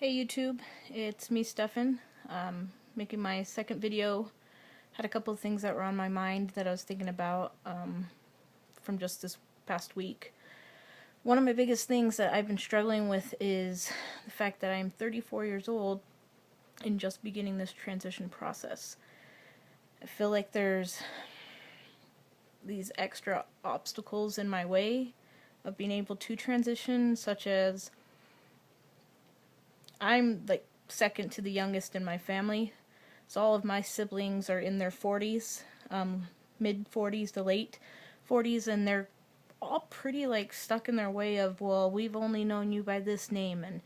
Hey YouTube, it's me Stefan, making my second video. Had a couple of things that were on my mind that I was thinking about from just this past week. One of my biggest things that I've been struggling with is the fact that I'm 34 years old and just beginning this transition process. I feel like there's these extra obstacles in my way of being able to transition, such as I'm like second to the youngest in my family, so all of my siblings are in their 40s, mid 40s to late 40s, and they're all pretty like stuck in their way of, well, we've only known you by this name, and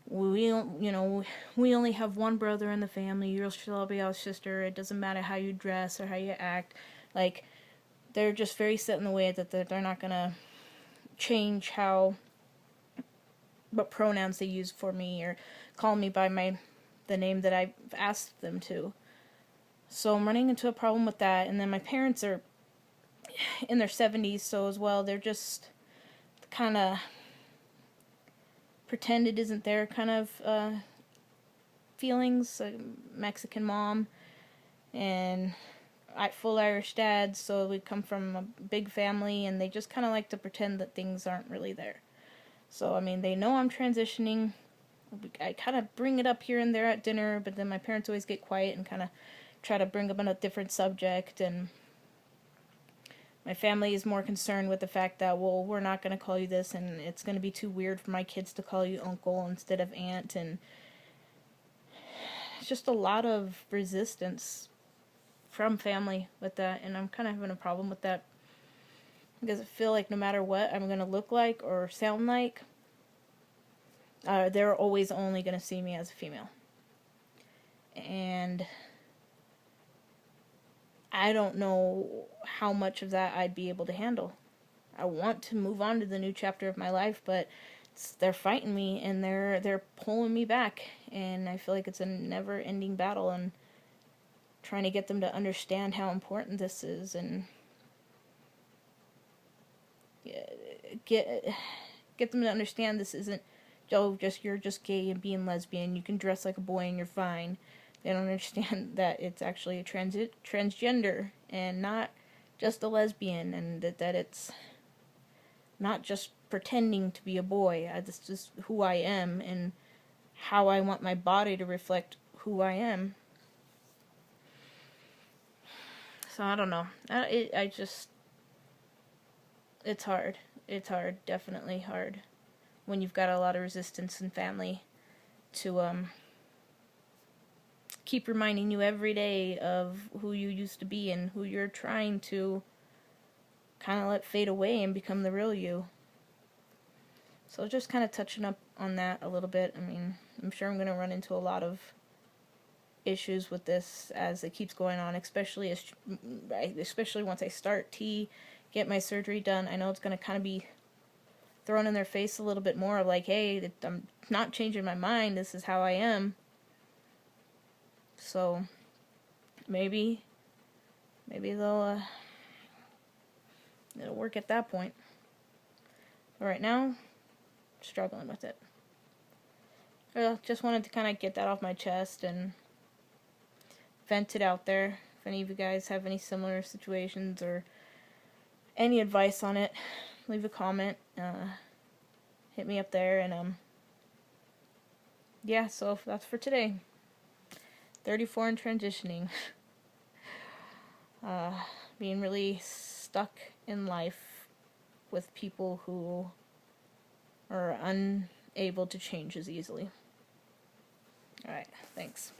we don't, we only have one brother in the family, you'll still be our sister, it doesn't matter how you dress or how you act. Like, they're just very set in the way that they're not gonna change what pronouns they use for me or call me by the name that I've asked them to. So I'm running into a problem with that, and then my parents are in their 70s, so as well, they're just kind of pretend it isn't their kind of feelings. A Mexican mom and full Irish dad, so we come from a big family, and they just kind of like to pretend that things aren't really there. So, I mean, they know I'm transitioning. I kind of bring it up here and there at dinner, but then my parents always get quiet and kind of try to bring up on a different subject, and my family is more concerned with the fact that, well, we're not going to call you this, and it's going to be too weird for my kids to call you uncle instead of aunt, and it's just a lot of resistance from family with that, and I'm kind of having a problem with that, because I feel like no matter what I'm going to look like or sound like, they're always only going to see me as a female. And I don't know how much of that I'd be able to handle. I want to move on to the new chapter of my life, but they're fighting me, and they're pulling me back, and I feel like it's a never-ending battle, and trying to get them to understand how important this is, and get them to understand this isn't, oh, you're just gay and being lesbian, you can dress like a boy and you're fine. They don't understand that it's actually a transgender and not just a lesbian, and that it's not just pretending to be a boy. This is just who I am and how I want my body to reflect who I am. So I don't know. It's hard. It's hard, definitely hard, when you've got a lot of resistance in family to keep reminding you every day of who you used to be and who you're trying to kind of let fade away and become the real you. So just kind of touching up on that a little bit. I mean, I'm sure I'm going to run into a lot of issues with this as it keeps going on, especially once I start get my surgery done. I know it's going to kind of be thrown in their face a little bit more of like, hey, I'm not changing my mind, this is how I am. So maybe they'll it'll work at that point. But right now, struggling with it. Well, just wanted to kind of get that off my chest and vent it out there. If any of you guys have any similar situations or any advice on it, leave a comment, hit me up there, and yeah, so that's for today. 34 and transitioning. Being really stuck in life with people who are unable to change as easily. Alright, thanks.